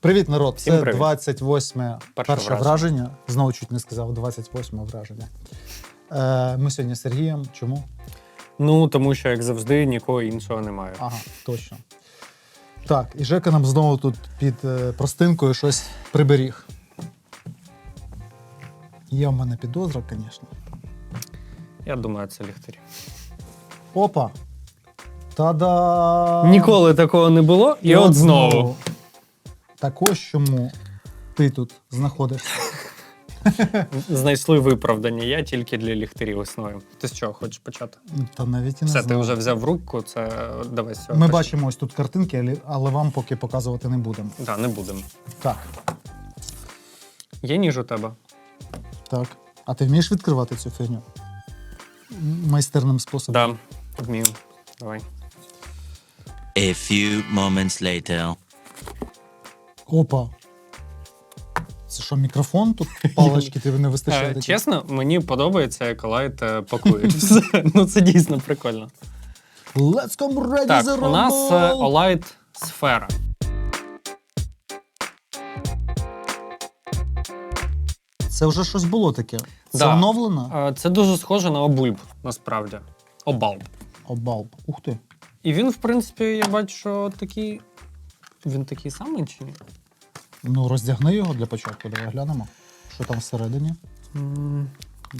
Привіт, народ! Всім Це привіт. 28-ме перше враження. Знову чуть не сказав 28-ме враження. Ми сьогодні з Сергієм. Чому? Ну, тому що, як завжди, нікого іншого немає. Ага, точно. Так, і Жека нам знову тут під простинкою щось приберіг. Є в мене підозра, звісно. Я думаю, це ліхтарі. Опа! Та-да! Ніколи такого не було, і от знову. Так ось чому ти тут знаходишся. Знайшли виправдання, я тільки для ліхтарів існую. Ти з чого хочеш почати? Та навіть і не Все, знаю. ти вже взяв в руку, це давай з цього. Ми почнемо. бачимо ось тут картинки, але вам поки показувати не будемо. Так, не будемо. Так, Є ніж у тебе? так. А ти вмієш відкривати цю фігню? Майстерним способом? Так, вмію. Давай. A few moments later. Опа. Це що, мікрофон? Тут палички тебе не вистачає? такі? Чесно, мені подобається, як Олайт пакує все. Ну, це дійсно прикольно. Let's come ready Так, the у нас rumble! Олайт сфера. Це вже щось було таке. Це Да. оновлено? Це дуже схоже на обульб, насправді. Обалб. Обалб. Ух ти. І він, в принципі, я бачу, що такий. Він такий самий чи ні? Ну, роздягни його для початку, давай глянемо. Що там всередині?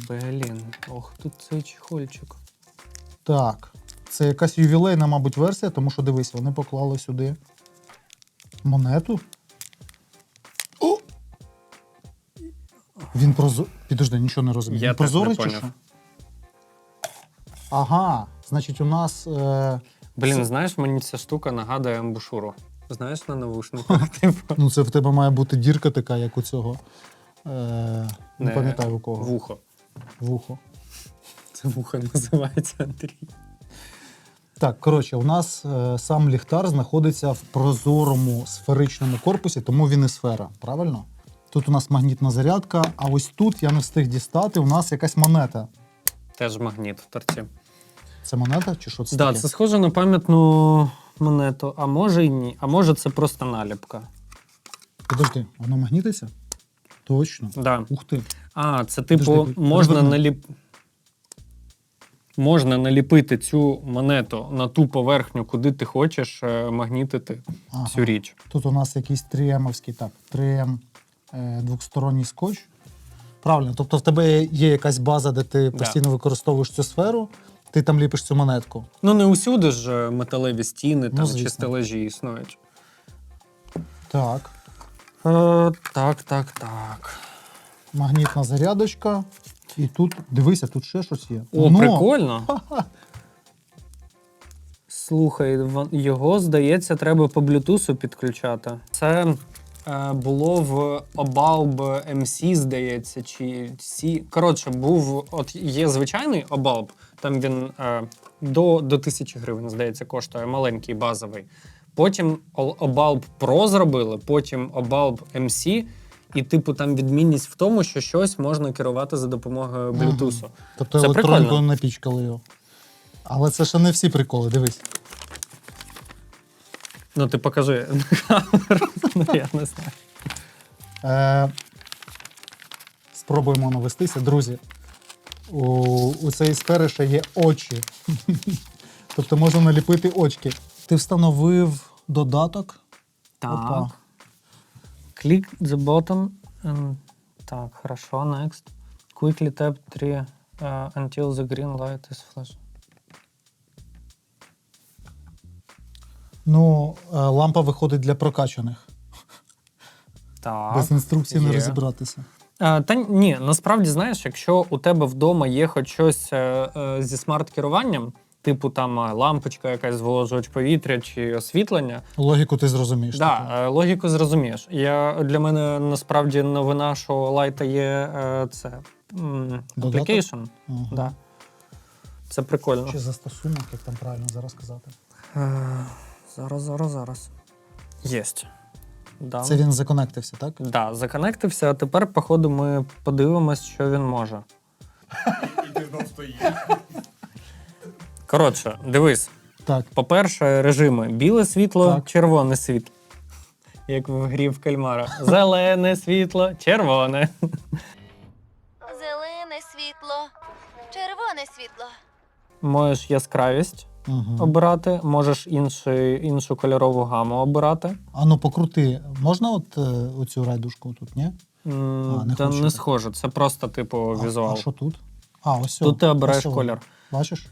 Блін, ох, тут цей чехольчик. Так. Це якась ювілейна, мабуть, версія, тому що дивись, вони поклали сюди монету. О! Він Підожди, нічого не розумію. Я Він теж не прозорий чи поняв. що? Ага, значить, у нас. Блін, знаєш, мені ця штука нагадує амбушуру. Знаєш, на навушниках, типу. Ну, це в тебе має бути дірка така, як у цього. Не Не, пам'ятаю у кого. Вухо. Вухо. Це вухо називається, Андрій. Так, коротше, у нас сам ліхтар знаходиться в прозорому сферичному корпусі, тому він і сфера, правильно? Тут у нас магнітна зарядка, а ось тут я не встиг дістати, у нас якась монета. Теж магніт в торці. Це монета чи що це Так, таке? це схоже на пам'ятну монету, а може і ні. А може це просто наліпка. Подожди, вона магнітиться? Точно. Да. Ух ти. А, це типу Подожди, можна можна наліпити цю монету на ту поверхню, куди ти хочеш магнітити цю річ. Тут у нас якийсь 3М-овський, так, 3М двосторонній скотч. Правильно, тобто в тебе є якась база, де ти постійно використовуєш цю сферу, ти там ліпиш цю монетку. Ну не усюди ж металеві стіни там, звісно. чи стелажі існують. Так, Так. магнітна зарядочка. І тут, дивися, тут ще щось є. О, прикольно. Слухай, його, здається, треба по блютусу підключати. Це було в Obalb MC, здається, чи C. Коротше, є звичайний Obalb, там він до 1000 гривень, здається, коштує, маленький, базовий. Потім Obalb Pro зробили, потім Obalb MC, і, типу, там відмінність в тому, що щось можна керувати за допомогою блютусу. Тобто це електронкою прикольно. напічкали його. Але це ще не всі приколи, дивись. Ну, ти покажи на камеру, ну, я не знаю. Спробуємо навестися. Друзі, у цієї сфери ще є очі. Тобто можна наліпити очки. Ти встановив додаток. Так. Опа. Click the button. Так, хорошо, next. Quickly tap 3 until the green light is flash. Ну, лампа виходить для прокачаних. Так. Без інструкції не є. розібратися. Та ні, насправді, знаєш, якщо у тебе вдома є хоч щось зі смарт-керуванням, типу там лампочка, якась зволожувач повітря чи освітлення, Логіку ти зрозумієш. да, логіку зрозумієш. Для мене насправді новина, що у Лайта є це application. Ага. Да. Це прикольно. Чи застосунок, як там правильно зараз сказати? Зараз. Єсть. Да. Це він законектився, так? Да, законектився, а тепер, походу, ми подивимось, що він може. І ти знов стоїш. Коротше, дивись. Так. По-перше, режими: біле світло, Так. червоне світло. Як в грі в кальмара. Зелене світло, червоне. Зелене світло, червоне світло. Можеш яскравість Угу. обирати, можеш іншу кольорову гаму обирати. А ну покрути. Можна от оцю райдушку тут, ні? не Та хочу. не схоже, це просто типу візуал. А що тут? А, ось. Тут ти обираєш ось колір. Бачиш?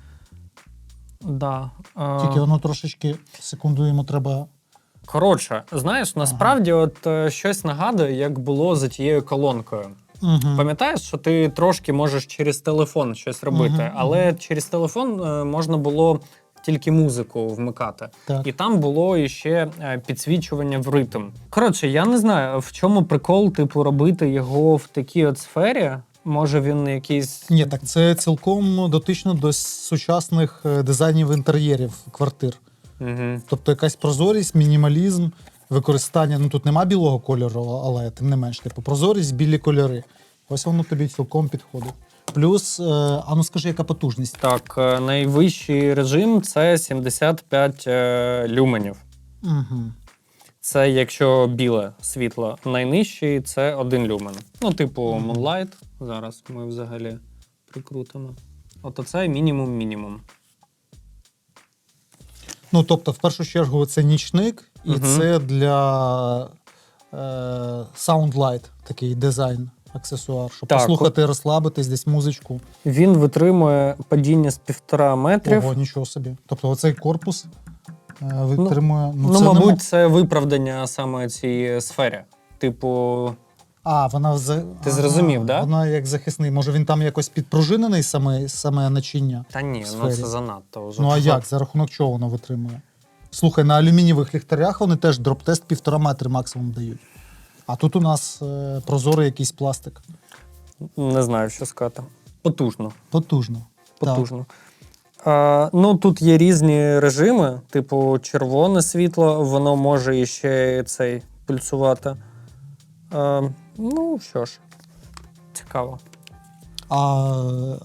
Да. Тільки воно трошечки, секунду, йому треба. Коротше, знаєш, насправді от щось нагадує, як було за тією колонкою. Угу. Пам'ятаєш, що ти трошки можеш через телефон щось робити, Мгм, але через телефон можна було тільки музику вмикати. Так. І там було іще підсвічування в ритм. Коротше, я не знаю, в чому прикол, типу, робити його в такій от сфері. Може він якийсь. Ні, так це цілком дотично до сучасних дизайнів інтер'єрів квартир. Угу. Тобто якась прозорість, мінімалізм, використання. Ну тут нема білого кольору, але тим не менш, типу, прозорість, білі кольори. Ось воно тобі цілком підходить. Плюс, а ну скажи, яка потужність? Так, найвищий режим це 75 люменів. Угу. Це якщо біле світло. Найнижчий це 1 люмен. Ну, типу, Moonlight. Зараз ми взагалі прикрутимо. От оце мінімум. Ну, тобто, в першу чергу, це нічник, і Мгм. це для Soundlight такий дизайн, аксесуар, щоб Так. послухати, розслабитись, десь музичку. Він витримує падіння з 1,5 метрів. Ого, нічого собі. Тобто оцей корпус витримує. Ну, це мабуть, це виправдання саме цій сфері. Типу, вона Ти зрозумів, да? Вона як захисний. Може він там якось підпружинений саме начиння? та ні, ну Сфері. це занадто вже. Ну а як? За рахунок чого воно витримує? Слухай, на алюмінієвих ліхтарях вони теж дроп-тест 1,5 метри максимум дають. А тут у нас прозорий якийсь пластик. Не знаю, що сказати. Потужно. Потужно. Потужно. Ну, тут є різні режими, типу червоне світло, воно може іще цей пульсувати. Ну, що ж, цікаво. А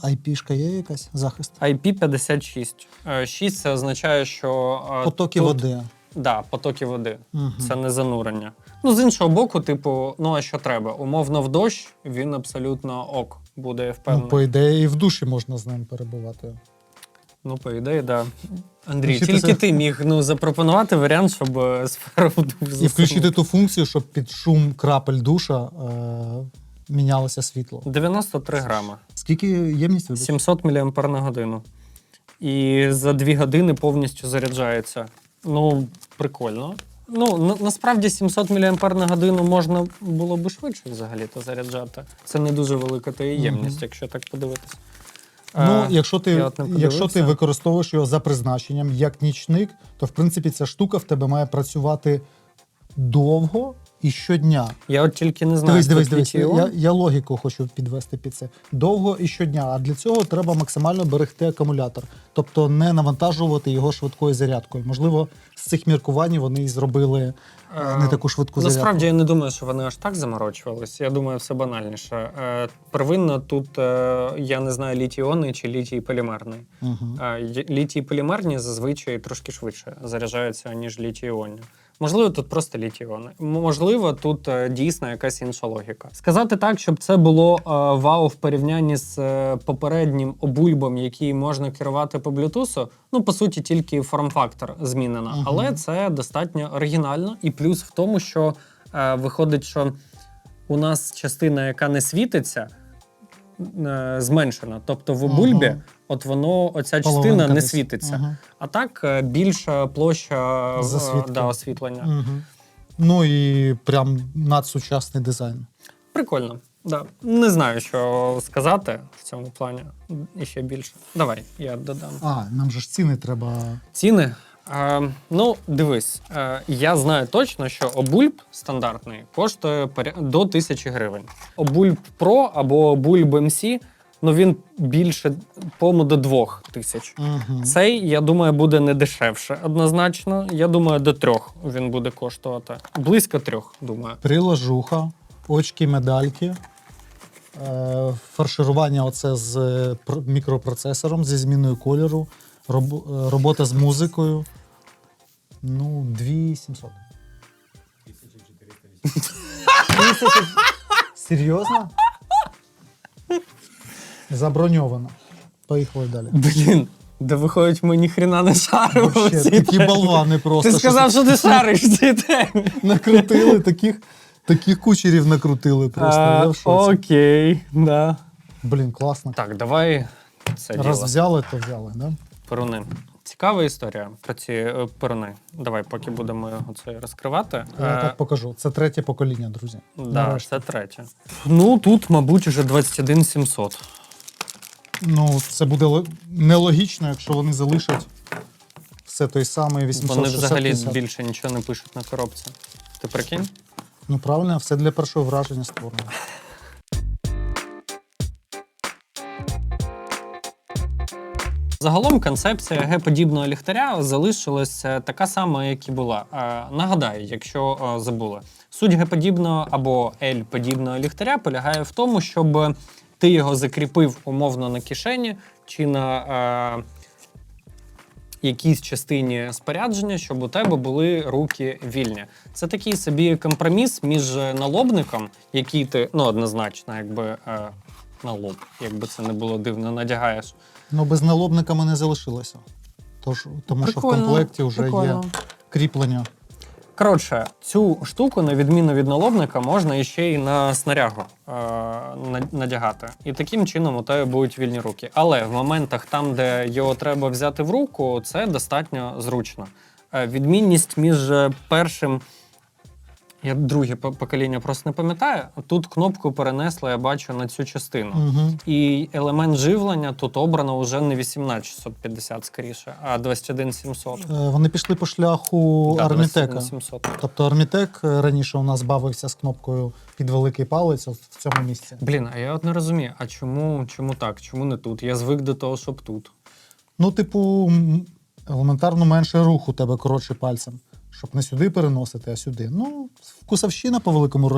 IP-шка є якась захист? IP56. 6 це означає, що Потоки тут, води. Да, потоки води. Угу. Це не занурення. Ну, з іншого боку, типу, ну а що треба? Умовно в дощ він абсолютно ок буде, я впевнений. Ну, по ідеї, і в душі можна з ним перебувати. Ну, по ідеї, да. Андрій, Включити тільки це- ти міг запропонувати варіант, щоб сферу в душ І включити ту функцію, щоб під шум крапель душа мінялося світло. 93 грама. Скільки ємність? вибач? 700 мАч. І за 2 години повністю заряджається. Ну, прикольно. Ну, насправді 700 мАч можна було б швидше взагалі-то заряджати. Це не дуже велика та ємність, Мгм. якщо так подивитись. Ну, якщо ти, я от не подивився. використовуєш його за призначенням як нічник, то в принципі ця штука в тебе має працювати довго і щодня. Я от тільки не знаю, Дивись. тут літій-іон. Я логіку хочу підвести під це. Довго і щодня. А для цього треба максимально берегти акумулятор. Тобто не навантажувати його швидкою зарядкою. Можливо, з цих міркувань вони і зробили не таку швидку зарядку. Насправді я не думаю, що вони аж так заморочувались. Я думаю, все банальніше. Первинно тут, я не знаю, літій-іонний чи літій-полімерний. Угу. Літій-полімерні зазвичай трошки швидше заряджаються, ніж літій-іонні. Можливо, тут просто літій-іони. Можливо, тут дійсно якась інша логіка. Сказати так, щоб це було вау в порівнянні з попереднім обульбом, який можна керувати по Bluetooth, ну, по суті, тільки форм-фактор змінено. Мгм. Але це достатньо оригінально. І плюс в тому, що виходить, що у нас частина, яка не світиться, зменшена. Тобто в обульбі, Ага. от воно, оця Половинка частина не десь. світиться. Ага. А так більша площа Засвітки. освітлення. Угу. Ну і прям надсучасний дизайн. Прикольно. Да. Не знаю, що сказати в цьому плані. І ще більше. Давай, я додам. Нам же ж ціни треба. Ціни. Ну, дивись, я знаю точно, що обульб стандартний коштує до 1000 гривень. Обульб Pro або обульб MC, ну він більше, по-моєму, до 2000. Угу. Цей, я думаю, буде не дешевше однозначно. Я думаю, до 3 він буде коштувати. Близько 3, думаю. Приложуха, очки, медальки, фарширування оце з мікропроцесором, зі зміною кольору, робота з музикою. Ну, 2700. Серйозно? Заброньовано. Поїхали далі. Блін, да виходить, ми ніхрена не шаримо в Вообще, цій такі темі. болвани просто. Ти сказав, що ти шариш в цій темі. Накрутили, таких кучерів накрутили просто. Я в шоці. Окей, да. Блін, класно. Так, давай це Раз діло. взяли, то взяли, да? Перуни. Цікава історія про ці перуни. Давай, поки будемо це розкривати. Я так покажу. Це третє покоління, друзі. Да, Нарешті. це третє. Ну, тут, мабуть, уже 21700. Ну, це буде нелогічно, якщо вони залишать все той самий 860. Вони взагалі більше нічого не пишуть на коробці. Ти прикинь? Ну, правильно, все для першого враження створено. Загалом концепція Г-подібного ліхтаря залишилася така сама, як і була. Нагадаю, якщо забули. Суть Г-подібного або L-подібного ліхтаря полягає в тому, щоб ти його закріпив умовно на кишені чи на якійсь частині спорядження, щоб у тебе були руки вільні. Це такий собі компроміс між налобником, який ти, ну, однозначно, якби на лоб, якби це не було дивно, надягаєш. Ну, без налобника ми не залишилося. Тому що в комплекті вже є кріплення. Коротше, цю штуку, на відміну від налобника, можна іще й на снарягу надягати. І таким чином у тебе будуть вільні руки. Але в моментах там, де його треба взяти в руку, це достатньо зручно. Відмінність між першим, я друге покоління просто не пам'ятаю, тут кнопку перенесли, я бачу, на цю частину. Угу. І елемент живлення тут обрано вже не 18650 скоріше, а 21700. Вони пішли по шляху Да, Армітека. 21700. Тобто Армітек раніше у нас бавився з кнопкою під великий палець от в цьому місці. Блін, а я от не розумію, а чому так? Чому не тут? Я звик до того, щоб тут. Ну, типу, елементарно менше руху у тебе коротше пальцем. Щоб не сюди переносити, а сюди. Ну, вкусовщина по великому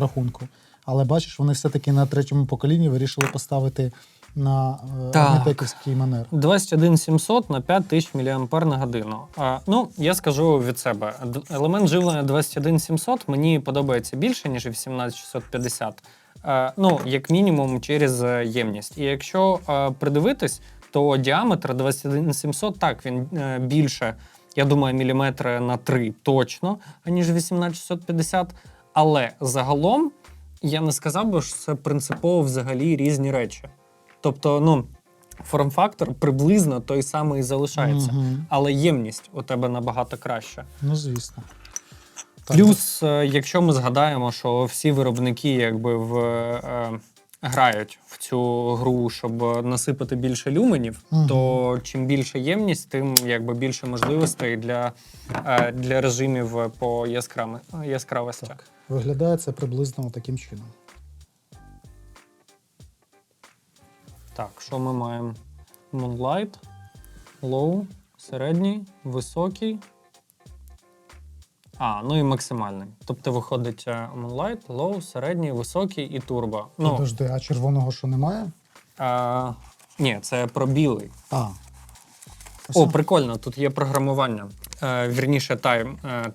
рахунку. Але бачиш, вони все-таки на третьому поколінні вирішили поставити на армітеківський манер. 21700 на 5000 мАч на годину. Ну, я скажу від себе. Елемент живлення 21700 мені подобається більше, ніж 18650. Ну, як мінімум, через ємність. І якщо придивитись, то діаметр 21700, так, він більше, я думаю, міліметри на 3 точно, аніж 18650. Але загалом я не сказав би, що це принципово взагалі різні речі. Тобто, ну, форм-фактор приблизно той самий і залишається. Але ємність у тебе набагато краща. Ну, звісно. Так. Плюс, якщо ми згадаємо, що всі виробники якби грають в цю гру, щоб насипати більше люменів, то чим більше ємність, тим якби більше можливостей для режимів по яскравості. Так. Виглядає це приблизно таким чином. Так, що ми маємо? Moonlight, Low, середній, високий. Ну і максимальний. Тобто виходить Moonlight, Low, середній, високий і турбо. Ну, Подожди, а червоного що немає? Ні, це про білий. Ось. Прикольно, тут є програмування. Вірніше,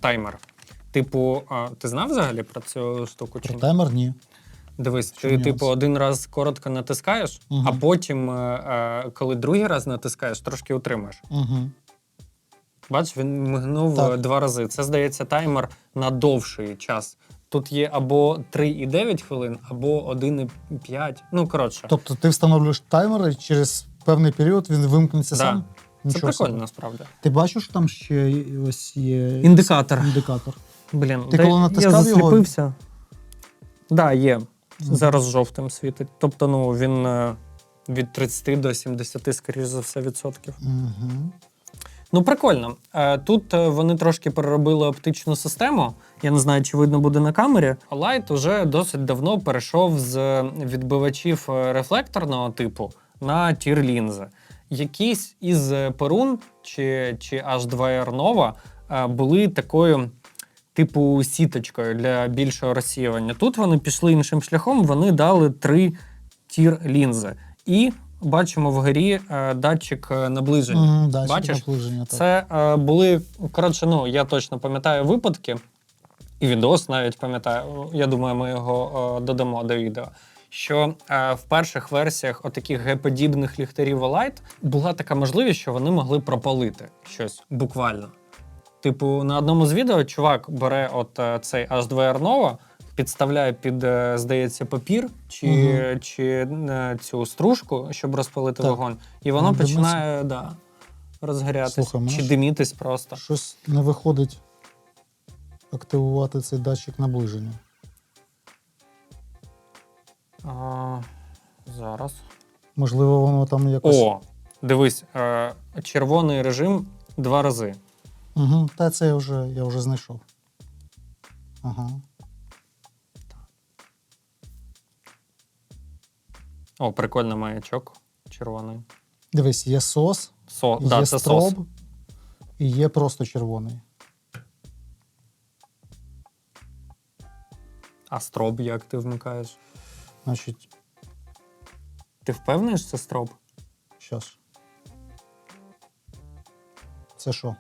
таймер. Типу, ти знав взагалі про цю штуку? Про таймер ні. Дивись, Що ти нюанс? типу один раз коротко натискаєш, а потім, коли другий раз натискаєш, трошки утримаєш. Бачиш, він мигнув Так. 2 рази. Це, здається, таймер на довший час. Тут є або 3,9 хвилин, або 1,5. Ну, коротше. Тобто ти встановлюєш таймер і через певний період він вимкнеться Да. сам? Це Нічого прикольно, собі. насправді. Ти бачиш, там ще ось є Індикатор. індикатор. Блін, Ти коли натискав я його? засліпився. Да, є. Зараз жовтим світить. Тобто, ну, він від 30 до 70, скоріш за все, відсотків. Ну, прикольно. Тут вони трошки переробили оптичну систему. Я не знаю, чи видно буде на камері. Light уже досить давно перейшов з відбивачів рефлекторного типу на тір-лінзи. Якісь із Perun чи H2R Nova були такою типу сіточкою для більшого розсіювання. Тут вони пішли іншим шляхом, вони дали 3 тір-лінзи. І бачимо вгорі датчик наближення. Датчик Бачиш? наближення, так. Це були, коротше, ну, я точно пам'ятаю випадки, і відос навіть пам'ятаю, я думаю, ми його додамо до відео, що в перших версіях отаких Г-подібних ліхтарів Olight була така можливість, що вони могли пропалити щось буквально. Типу, на одному з відео чувак бере цей H2R Nova, підставляє під, здається, папір чи цю стружку, щоб розпалити Так. вогонь, і воно Ну, починає розгорятись, Слухай, мене чи ж- димітись просто. Щось не виходить активувати цей датчик наближення. Зараз. Можливо, воно там якось. О, дивись, червоний режим 2 рази. Угу. Та це я вже знайшов. Ага. О, прикольний маячок червоний. Дивись, є сос, Да, є це строб сос. і є просто червоний. А строб як ти вмикаєш? Значить, Ти впевнений, що це строб? щас. Це що?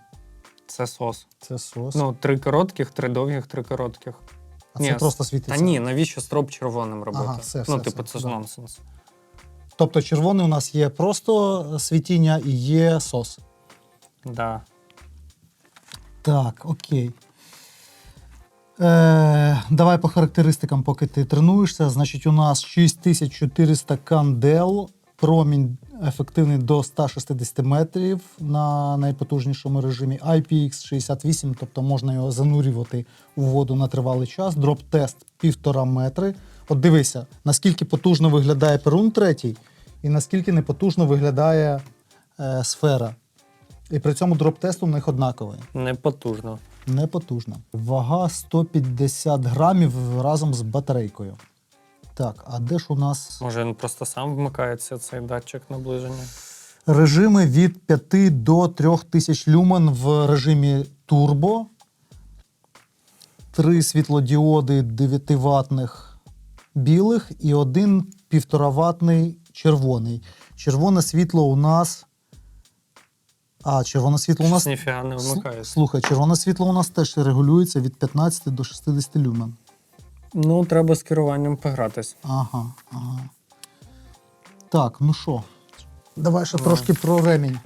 Це сос. Це сос. Ну, 3 коротких, 3 довгих, 3 коротких. а це просто світиться. Та ні, навіщо строб червоним робити? Ага, все, ну, все, типу, все, це ж да. нонсенс. Тобто червоний у нас є просто світіння і є сос. Да. Так, окей. Давай по характеристикам, поки ти тренуєшся. Значить, у нас 6400 кандел, промінь ефективний до 160 метрів на найпотужнішому режимі. IPX68, тобто можна його занурювати у воду на тривалий час. Дроп-тест 1,5 метри. От дивися, наскільки потужно виглядає Перун третій і наскільки непотужно виглядає сфера. І при цьому дроп-тест у них однаковий. Непотужно. Непотужна. Вага 150 грамів разом з батарейкою. Так, а де ж у нас Може, він просто сам вмикається, цей датчик наближення? режими від 5 до 3000 люмен в режимі турбо. 3 світлодіоди 9-ваттних білих і 1 1,5-ваттний червоний. Червоне світло у нас... червоне світло у нас... Ніфіга не вмикається. Слухай, червоне світло у нас теж регулюється від 15 до 60 люмен. Ну, треба з керуванням погратись. Ага. Так, ну що, давай ще трошки про ремінь.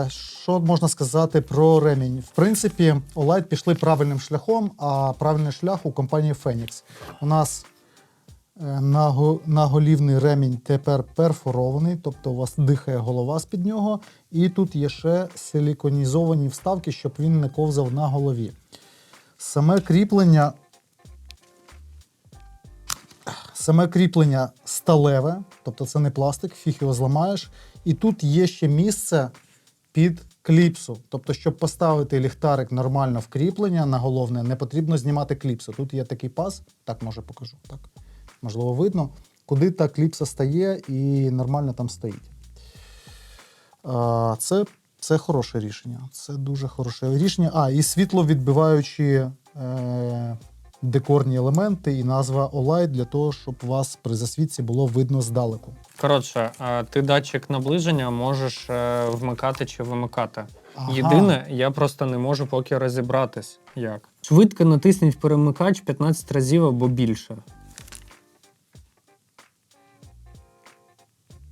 Що можна сказати про ремінь? В принципі, Olight пішли правильним шляхом, а правильний шлях у компанії Phoenix. У нас наголівний ремінь тепер перфорований, тобто у вас дихає голова з-під нього, і тут є ще силіконізовані вставки, щоб він не ковзав на голові. Саме кріплення сталеве, тобто це не пластик, фіг його зламаєш. І тут є ще місце під кліпсу. Тобто, щоб поставити ліхтарик нормально в кріплення на головне, не потрібно знімати кліпсу. Тут є такий паз, так може покажу, так, можливо видно, куди та кліпса стає і нормально там стоїть. Це хороше рішення. Це дуже хороше рішення. І світловідбиваючі декорні елементи і назва Olight для того, щоб вас при засвітці було видно здалеку. Коротше, ти датчик наближення можеш вмикати чи вимикати. Ага. Єдине, я просто не можу поки розібратись, як. Швидко натисніть перемикач 15 разів або більше.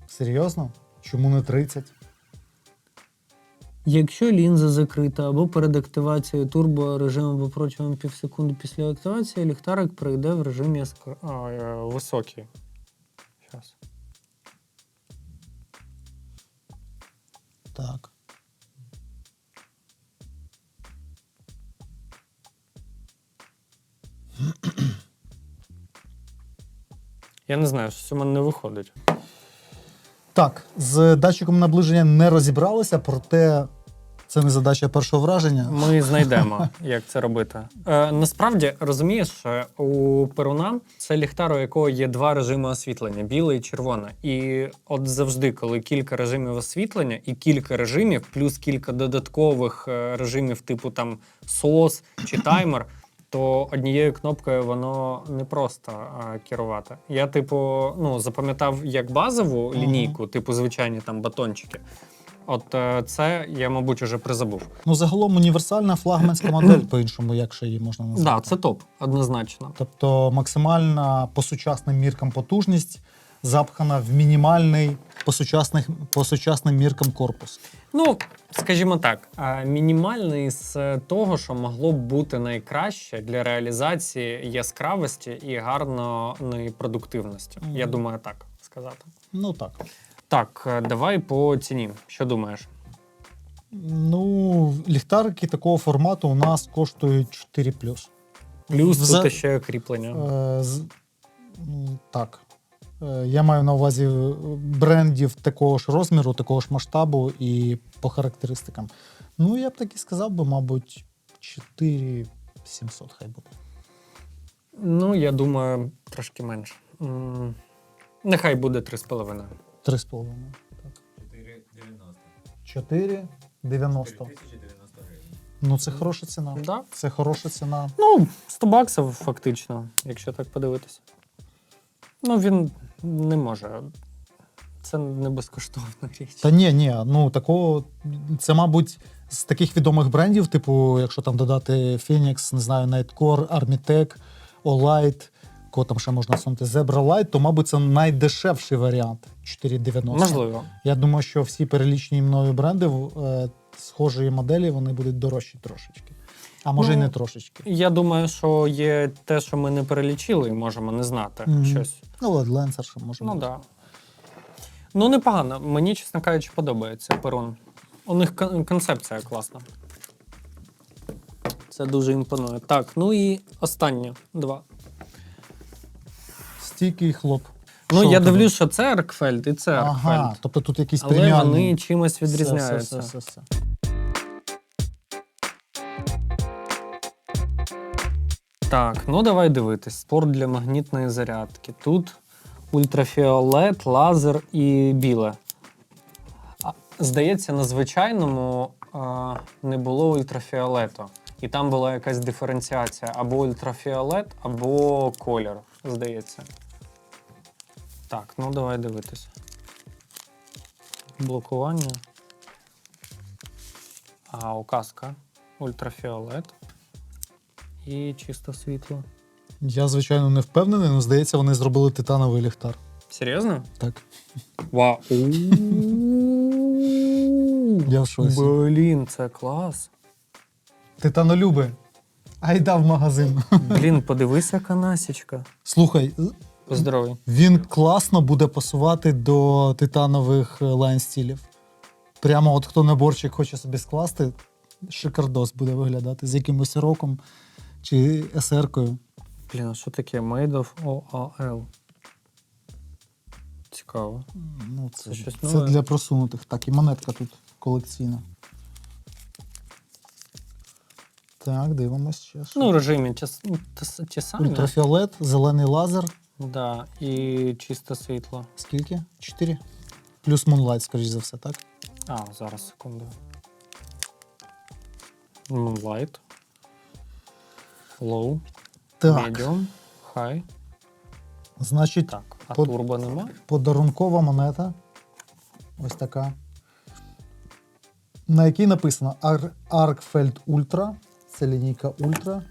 Серйозно? Чому не 30? Якщо лінза закрита або перед активацією турборежиму або протягом півсекунди після активації, ліхтарик перейде в режим високий. Щас. Так. Я не знаю, що у мене не виходить. Так, з датчиком наближення не розібралися, проте це не задача першого враження. Ми знайдемо, як це робити. Насправді, розумієш, у Перуна це ліхтар, у якого є 2 режими освітлення – біле і червоне. І от завжди, коли кілька режимів освітлення і кілька режимів, плюс кілька додаткових режимів типу там SOS чи таймер, то однією кнопкою воно не просто керувати. Я, типу, запам'ятав як базову лінійку, типу звичайні там батончики. От це я, мабуть, уже призабув. Ну, загалом універсальна флагманська модель, по-іншому, якщо її можна назвати. Так, це топ, однозначно. Тобто максимальна по сучасним міркам потужність запхана в мінімальний по сучасним міркам корпус. Ну, скажімо так, мінімальний з того, що могло б бути найкраще для реалізації яскравості і гарної продуктивності. Я думаю, так сказати. Ну так. Так, давай по ціні. Що думаєш? Ну, ліхтарики такого формату у нас коштують 4+. Плюс За- тут ще кріплення. Так. Я маю на увазі брендів такого ж розміру, такого ж масштабу і по характеристикам. Ну, я б так і сказав би, мабуть, 4700 хай буде. Ну, я думаю, трошки менше. Нехай буде 3,5. 3,5. Так. 4,90. 4,90. Ну, це хороша ціна. Да? Це хороша ціна. Ну, 100 баксів фактично, якщо так подивитися. Ну, він не може. Це не безкоштовна річ. Та ні, ну такого, це, мабуть, з таких відомих брендів, типу, якщо там додати Phoenix, не знаю, Nightcore, Armitech, Olight, кого там ще можна сунути, Zebra Light, то, мабуть, це найдешевший варіант 4,90. Можливо. Я думаю, що всі перелічені мною бренди схожої моделі, вони будуть дорожчі трошечки. А може й Ну, не трошечки. Я думаю, що є те, що ми не перелічили, і можемо не знати щось. Ну, от Lancer ще може Ну, бути. так. Да. Ну, непогано. Мені, чесно кажучи, подобається перун. У них концепція класна. Це дуже імпонує. Так, ну і останнє 2. Стійкий хлоп. Ну, Що я у тебе? дивлюсь, що це Аркфельд і це Аркфельд. Ага, тобто тут якісь Але преміальні. вони чимось відрізняються. Все. Так, ну давай дивитись. Спорт для магнітної зарядки. Тут ультрафіолет, лазер і біле. Здається, на звичайному не було ультрафіолету. І там була якась диференціація. Або ультрафіолет, або колір, здається. Так, ну давай дивитись. Блокування. Указка. Ультрафіолет. І чисто світло. Я, звичайно, не впевнений, але, здається, вони зробили титановий ліхтар. Серйозно? Так. Вау. Я в шоці. Блін, це клас. Титанолюби. Айда в магазин. Блін, подивись, яка насічка. Слухай, Здоровий. він класно буде пасувати до титанових лайн-стілів. Прямо от хто наборчик хоче собі скласти, шикардос буде виглядати з якимось роком чи SR-кою. Блін, а що таке? Made of OAL. Цікаво. Ну, Це щось це нове. для просунутих. Так, і монетка тут колекційна. Так, дивимось ще. що. Ну, в режимі ті самі. Ультрафіолет, зелений лазер. Да, і чисто світло. Скільки? 4? Плюс Moonlight, скоріш за все, так? Зараз, секунду. Moonlight. Low. Так, Medium. High. значить, Так, а Под- турбо нема? подарункова монета. Ось така. На якій написано Arcfeld Ultra. Це лінійка Ultra.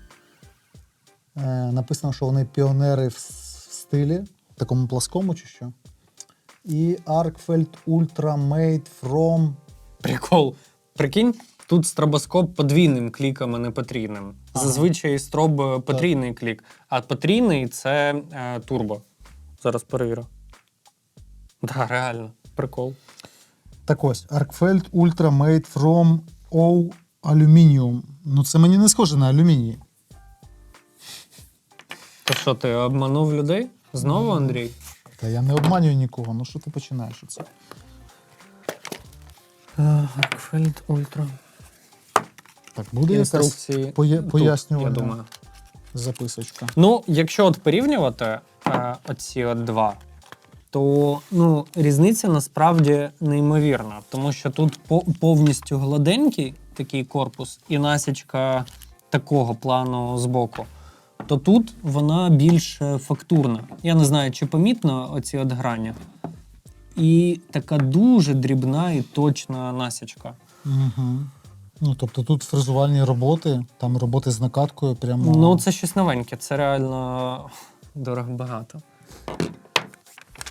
Написано, що вони піонери в стилі, такому пласкому чи що. І Arcfeld Ultra made from. Прикол. Прикинь, тут стробоскоп подвійним кліком, а не потрійним. Ага. Зазвичай строб потрійний клік, а потрійний це турбо. Зараз перевірю. Да, реально. Прикол. Так ось, Arcfeld Ultra made from O Aluminium. Ну, це мені не схоже на алюміній. То що, ти обманув людей? Знову, Андрій? Та я не обманюю нікого. Ну що ти починаєш оце? Arcfeld Ultra. Так, буде якась Інструкції пояснювальна тут, я думаю. записочка. Ну, якщо от порівнювати оці от два, то різниця насправді неймовірна, тому що тут повністю гладенький такий корпус і насічка такого плану збоку, то тут вона більш фактурна. Я не знаю, чи помітно оці от грані. і така дуже дрібна і точна насічка. Угу. Ну, тобто тут фрезувальні роботи, там роботи з накаткою прямо. Ну, це щось новеньке, це реально дорого багато.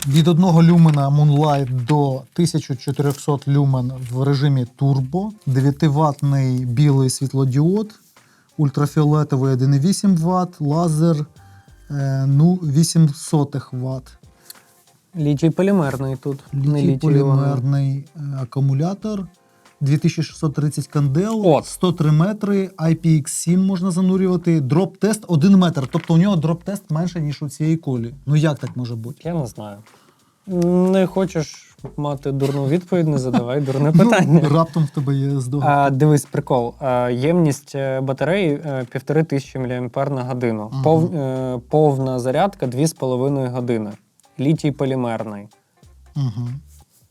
Від 1 люмена Moonlight до 1400 люмен в режимі турбо, 9-ваттний білий світлодіод, ультрафіолетовий 1,8 Вт, лазер 0,08 Вт. Літій полімерний тут. не літій Літій-полімерний акумулятор, 2630 кандел, От. 103 метри, IPX7 можна занурювати, дроп-тест 1 метр. Тобто у нього дроп-тест менше, ніж у цієї кулі. Ну як так може бути? Я не знаю. Не хочеш мати дурну відповідь, не задавай дурне питання. Ну, раптом в тебе є здогадка. Дивись, прикол. Ємність батареї 1500 мАч на годину. Ага. Повна зарядка 2,5 години. Літій полімерний. Угу.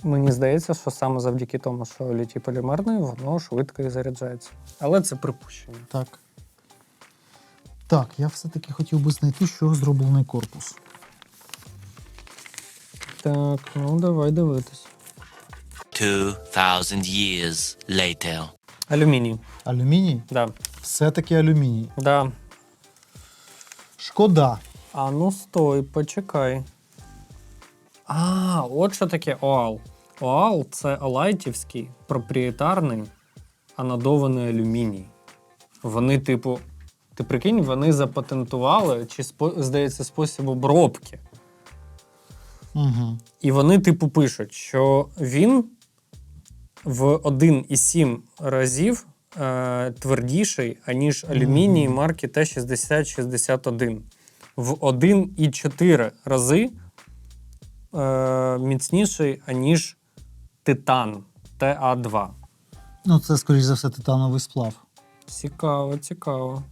Мені здається, що саме завдяки тому, що літій полімерний, воно швидко і заряджається. Але це припущення. Так. Так, я все-таки хотів би знайти, що зроблений корпус. Так, ну давай дивитись. 2,000 years later. Алюміній. Алюміній? Да. Все-таки алюміній. Да. Шкода. А ну стой, почекай. От що таке ОАЛ. ОАЛ – це олайтівський проприєтарний анодований алюміній. Вони, типу, ти прикинь, вони запатентували, чи, здається, спосіб обробки. Угу. І вони, типу, пишуть, що він в 1,7 разів твердіший, аніж алюміній марки Т-6061. В 1,4 рази міцніший, аніж титан TA2. Ну, це, скоріш за все, титановий сплав. Цікаво, цікаво.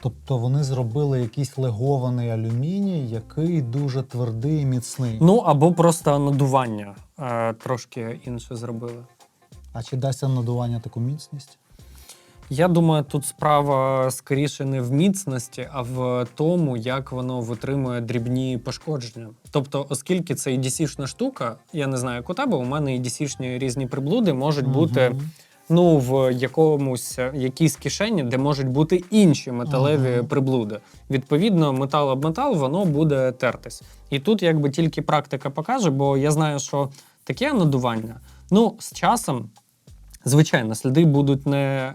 Тобто вони зробили якийсь легований алюміній, який дуже твердий і міцний. Ну, або просто анодування трошки інше зробили. А чи дасть надування таку міцність? Я думаю, тут справа скоріше не в міцності, а в тому, як воно витримує дрібні пошкодження. Тобто, оскільки це EDC-шна штука, я не знаю, як у тебе, у мене EDC-шні різні приблуди можуть бути в якійсь кишені, де можуть бути інші металеві приблуди. Відповідно, метал об метал, воно буде тертись. І тут якби тільки практика покаже, бо я знаю, що таке надування, з часом, звичайно, сліди будуть не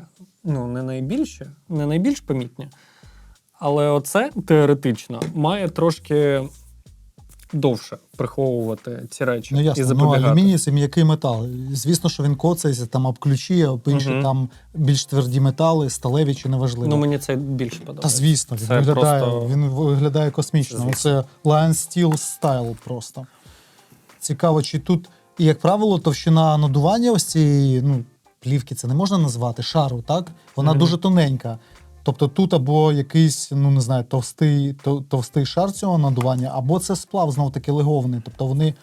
найбільш помітні, але оце теоретично має трошки довше приховувати ці речі і Ясно. запобігати. Алюміній – це м'який метал. Звісно, що він коцається там об ключі, об інші там більш тверді метали, сталеві чи неважливо. Мені це більше подобається. Та звісно, він виглядає космічно. Це Lion Steel Style просто. Цікаво, чи тут, і як правило, товщина надування ось цієї, плівки це не можна назвати, шару, так? Вона дуже тоненька. Тобто тут або якийсь, товстий шар цього надування, або це сплав, знов-таки, легований. Тобто вони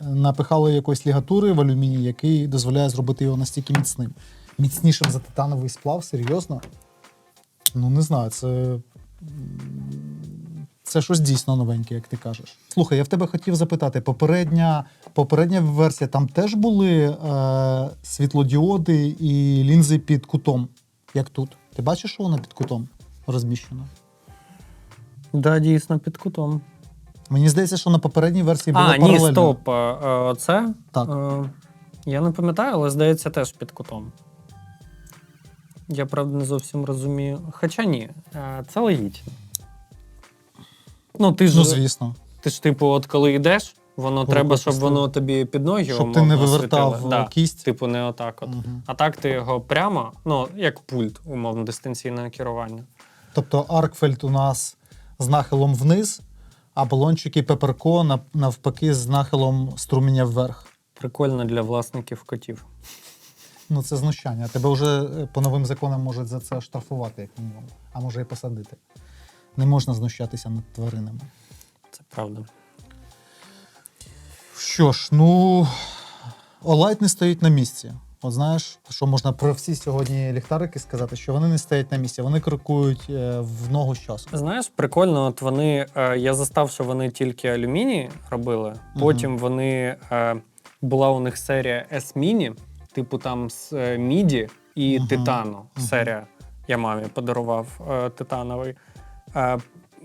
напихали якоїсь лігатури в алюміній, який дозволяє зробити його настільки міцним. Міцнішим за титановий сплав? Серйозно? Не знаю, це щось дійсно новеньке, як ти кажеш. Слухай, я в тебе хотів запитати, попередня версія, там теж були світлодіоди і лінзи під кутом, як тут? Ти бачиш, що вона під кутом розміщена? Да, дійсно, під кутом. Мені здається, що на попередній версії було паралельно. Ні, стоп. Оце? Так. Я не пам'ятаю, але, здається, теж під кутом. Я, правда, не зовсім розумію. Хоча ні, це логічно. Звісно. Ти ж, от коли йдеш, воно треба, щоб воно тобі під ноги щоб ти не вивертав кість. Типу не отак от. А так ти його прямо, як пульт, умовно, дистанційного керування. Тобто Аркфельд у нас з нахилом вниз, а балончики Пеперко навпаки з нахилом струменя вверх. Прикольно для власників котів. Це знущання. Тебе вже по новим законам можуть за це штрафувати, як мінімум. А може і посадити. Не можна знущатися над тваринами. Це правда. Що ж, Олайт не стоїть на місці. От знаєш, що можна про всі сьогодні ліхтарики сказати, що вони не стоять на місці, вони крокують в ногу з часом. Знаєш, прикольно, от вони, я застав, що вони тільки алюміній робили, потім вони була у них серія S-Mini, типу там з міді і титану серія. Я мамі подарував титановий.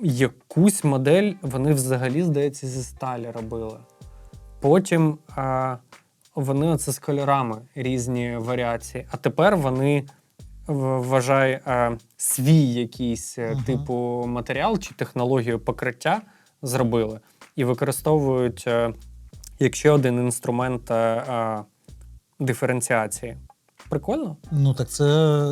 Якусь модель вони взагалі, здається, зі сталі робили. Потім вони оце з кольорами різні варіації. А тепер вони, вважай, свій якийсь типу матеріал чи технологію покриття зробили і використовують як ще один інструмент диференціації. Прикольно? Ну так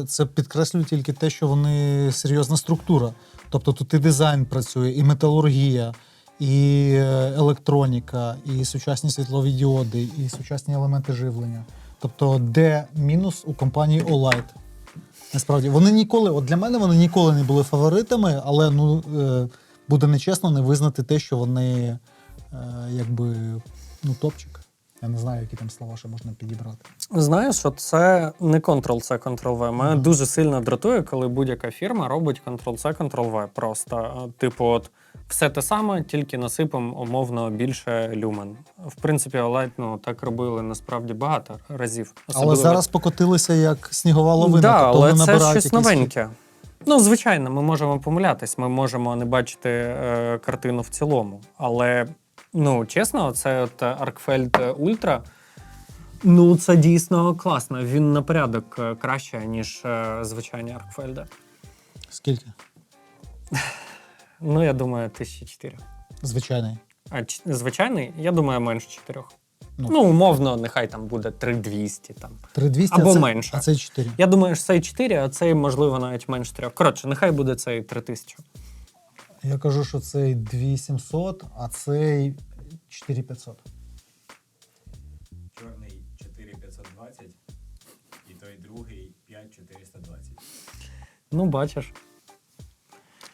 це підкреслює тільки те, що вони серйозна структура. Тобто тут і дизайн працює, і металургія, і електроніка, і сучасні світлові діоди, і сучасні елементи живлення. Тобто, де мінус у компанії Olight? Насправді, вони ніколи, от для мене вони ніколи не були фаворитами, але буде нечесно не визнати те, що вони якби топчик. Я не знаю, які там слова ще можна підібрати. Знаєш, що це не Ctrl-C, Ctrl-V. Мене дуже сильно дратує, коли будь-яка фірма робить Ctrl-C, Ctrl-V. Просто, типу, от все те саме, тільки насипом умовно більше люмен. В принципі, Olight, так робили насправді багато разів. Але зараз покотилися як снігова лавина. Да, тобто але вони це набирають щось якісь... новеньке. Звичайно, ми можемо помилятись, ми можемо не бачити картину в цілому. Але, чесно, це от Arcfeld Ultra, це дійсно класно. Він на порядок краще, ніж звичайні Arcfeld. Скільки? Я думаю, 1004. Звичайний. А звичайний, я думаю, менше 4. Ну. Умовно, нехай там буде 3200. 3200, або менше. А це 4. Я думаю, що цей 4, а цей, можливо, навіть менше 3. Коротше, нехай буде цей 3000. Я кажу, що цей 2700, а цей 4500. Чорний 4520 і той другий 5420. Бачиш.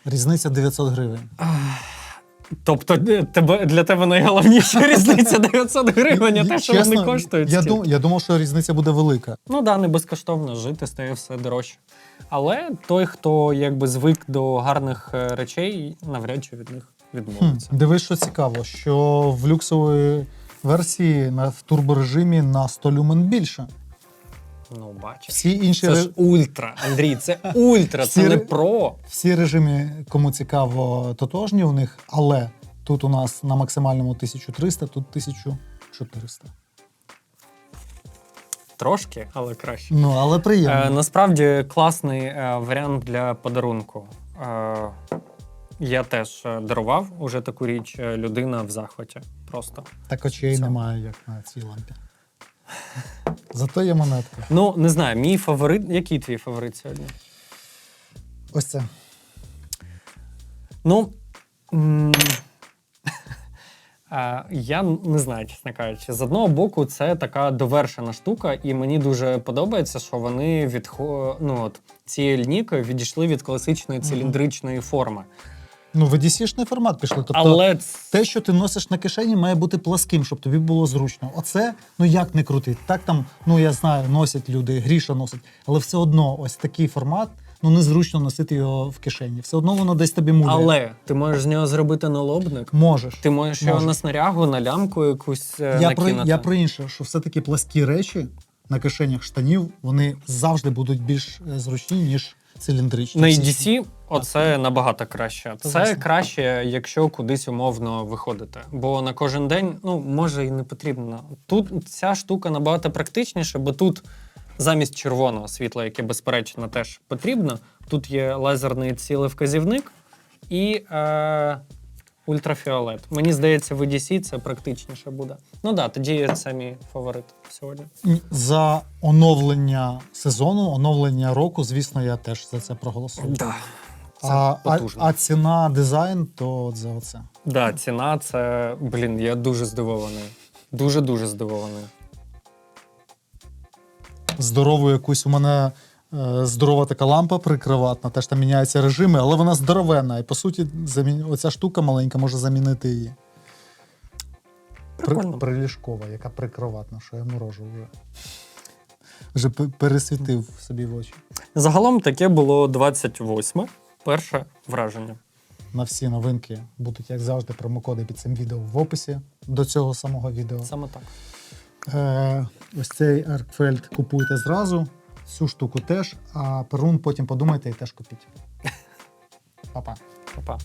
Різниця 900 гривень. Тобто для тебе найголовніша різниця 900 гривень, а те, що Чесно, вони коштують. я думав, що різниця буде велика. Не безкоштовно жити, стає все дорожче. Але той, хто якби звик до гарних речей, навряд чи від них відмовиться. Дивись, що цікаво, що в люксовій версії в турборежимі на 100 люмен більше. Бачиш. Всі інші Це ж ультра, Андрій, це ультра, це не про. Всі режими, кому цікаво, тотожні у них, але тут у нас на максимальному 1300, тут 1400. Трошки, але краще. Але приємно. Насправді класний варіант для подарунку. Я теж дарував уже таку річ, людина в захваті. Просто. Так очей немає, як на цій лампі. Зато є монетка. Не знаю, мій фаворит. Який твій фаворит сьогодні? Ось це. Я не знаю, чесно кажучи. З одного боку, це така довершена штука, і мені дуже подобається, що вони цією лінійкою відійшли від класичної циліндричної форми. В EDC-шний формат пішли. Тобто Але те, що ти носиш на кишені, має бути пласким, щоб тобі було зручно. Оце, як не крути. Так там, я знаю, носять люди, Гріша носить. Але все одно ось такий формат, незручно носити його в кишені. Все одно воно десь тобі муляє. Але ти можеш з нього зробити налобник. Можеш. Ти можеш його на снарягу, на лямку якусь накинути. Я про інше, що все-таки пласкі речі на кишенях штанів, вони завжди будуть більш зручні, ніж циліндричні. На EDC оце набагато краще. Це власне. краще, якщо кудись умовно виходите. Бо на кожен день, може і не потрібно. Тут ця штука набагато практичніша, бо тут замість червоного світла, яке, безперечно, теж потрібно, тут є лазерний цілевказівник і ультрафіолет. Мені здається, в EDC це практичніше буде. Тоді це мій фаворит сьогодні. За оновлення сезону, оновлення року, звісно, я теж за це проголосую. Да. А ціна, дизайн, то от за оце. Да, ціна це, я дуже здивований. Дуже-дуже здивований. Здорову якусь у мене здорова така лампа прикроватна, теж там міняються режими, але вона здоровенна. І, по суті, оця штука маленька може замінити її. Прикольно. Приліжкова, яка прикроватна, що я морожу вже. Вже пересвітив собі в очі. Загалом таке було 28-ме. Перше враження. На всі новинки будуть, як завжди, промокоди під цим відео в описі до цього самого відео. Саме так. Ось цей Аркфельд купуйте зразу, цю штуку теж, а перун потім подумайте і теж купіть. Па-па. Па-па.